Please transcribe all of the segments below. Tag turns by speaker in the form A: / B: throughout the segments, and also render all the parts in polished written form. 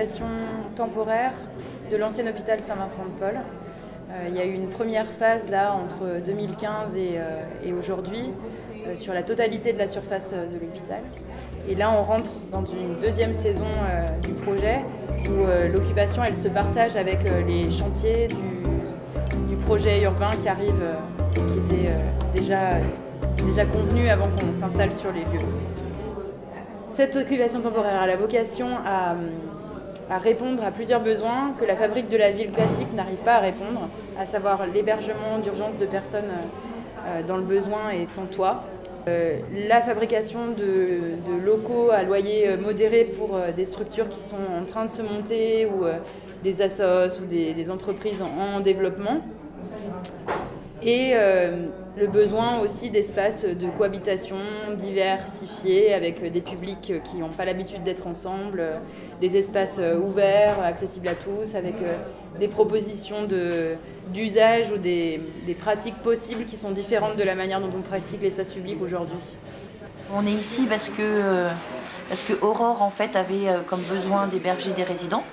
A: l'occupation temporaire de l'ancien hôpital Saint-Vincent-de-Paul. Il y a eu une première phase là entre 2015 et aujourd'hui sur la totalité de la surface de l'hôpital. Et là on rentre dans une deuxième saison du projet où l'occupation elle se partage avec les chantiers du projet urbain qui arrive et qui était déjà convenu avant qu'on s'installe sur les lieux. Cette occupation temporaire a la vocation à répondre à plusieurs besoins que la fabrique de la ville classique n'arrive pas à répondre, à savoir l'hébergement d'urgence de personnes dans le besoin et sans toit, la fabrication de locaux à loyer modéré pour des structures qui sont en train de se monter ou des assos ou des entreprises en développement, et le besoin aussi d'espaces de cohabitation diversifiés avec des publics qui n'ont pas l'habitude d'être ensemble, des espaces ouverts, accessibles à tous, avec des propositions d'usage ou des pratiques possibles qui sont différentes de la manière dont on pratique l'espace public aujourd'hui.
B: On est ici parce que Aurore en fait avait comme besoin d'héberger des résidents.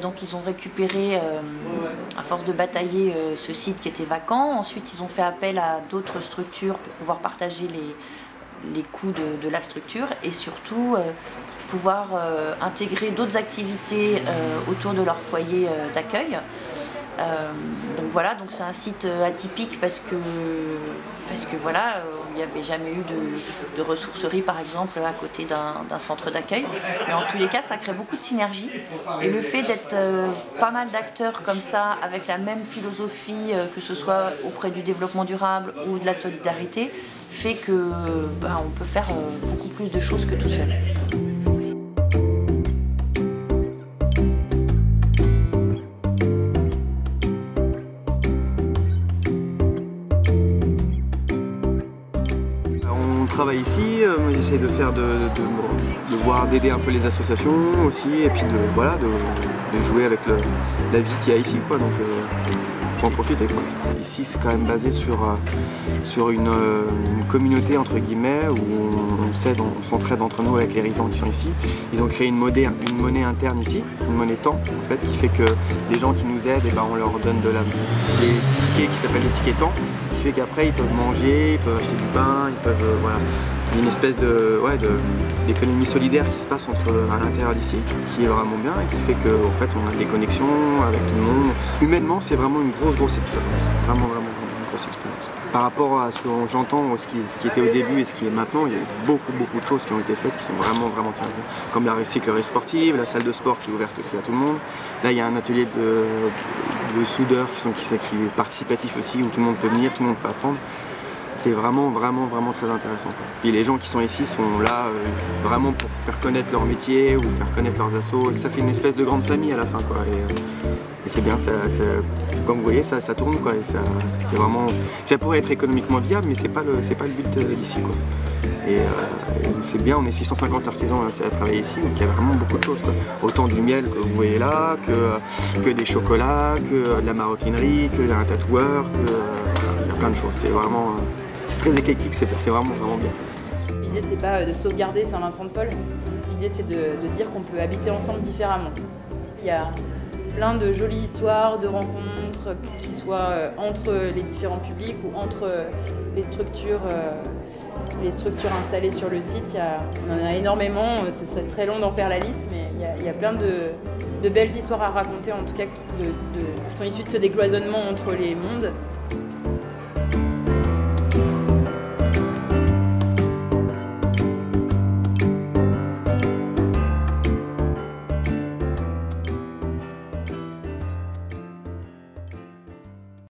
B: Donc ils ont récupéré, à force de batailler, ce site qui était vacant. Ensuite ils ont fait appel à d'autres structures pour pouvoir partager les coûts de la structure et surtout pouvoir intégrer d'autres activités autour de leur foyer d'accueil. Donc voilà, donc c'est un site atypique parce que voilà, il n'y avait jamais eu de ressourcerie par exemple à côté d'un centre d'accueil. Mais en tous les cas, ça crée beaucoup de synergie. Et le fait d'être pas mal d'acteurs comme ça, avec la même philosophie, que ce soit auprès du développement durable ou de la solidarité, fait que on peut faire beaucoup plus de choses que tout seul.
C: Je travaille ici, j'essaie de faire d'aider un peu les associations aussi et puis de jouer avec la vie qu'il y a ici quoi, donc faut en profiter quoi. Ici c'est quand même basé sur une communauté entre guillemets où on s'entraide entre nous avec les résidents qui sont ici. Ils ont créé une monnaie interne ici, une monnaie temps en fait, qui fait que les gens qui nous aident, on leur donne des tickets qui s'appellent les tickets temps, qui fait qu'après ils peuvent manger, ils peuvent acheter du pain, ils peuvent voilà. Il y a une espèce d'économie solidaire qui se passe à l'intérieur d'ici, qui est vraiment bien et qui fait qu'en fait on a des connexions avec tout le monde. Humainement c'est vraiment une grosse expérience, vraiment une grosse expérience. Par rapport à ce que j'entends, ce qui était au début et ce qui est maintenant, il y a beaucoup de choses qui ont été faites qui sont vraiment très bien. Comme la recyclerie sportive, la salle de sport qui est ouverte aussi à tout le monde. Là il y a un atelier de soudeurs qui est participatif aussi, où tout le monde peut venir, tout le monde peut apprendre. C'est vraiment très intéressant. Et les gens qui sont ici sont là vraiment pour faire connaître leur métier ou faire connaître leurs assos. Et ça fait une espèce de grande famille à la fin, quoi. Et c'est bien, comme vous voyez, ça tourne, quoi. Et ça pourrait être économiquement viable, mais c'est pas le but d'ici, quoi. Et c'est bien, on est 650 artisans à travailler ici, donc il y a vraiment beaucoup de choses, quoi. Autant du miel que vous voyez là, que des chocolats, que de la maroquinerie, que un tatoueur, il y a plein de choses. C'est très éclectique, c'est vraiment bien.
A: L'idée c'est pas de sauvegarder Saint-Vincent-de-Paul, l'idée c'est de dire qu'on peut habiter ensemble différemment. Il y a plein de jolies histoires, de rencontres, qui soient entre les différents publics ou entre les structures installées sur le site. On en a énormément, ce serait très long d'en faire la liste, mais il y a plein de belles histoires à raconter, en tout cas qui sont issues de ce décloisonnement entre les mondes.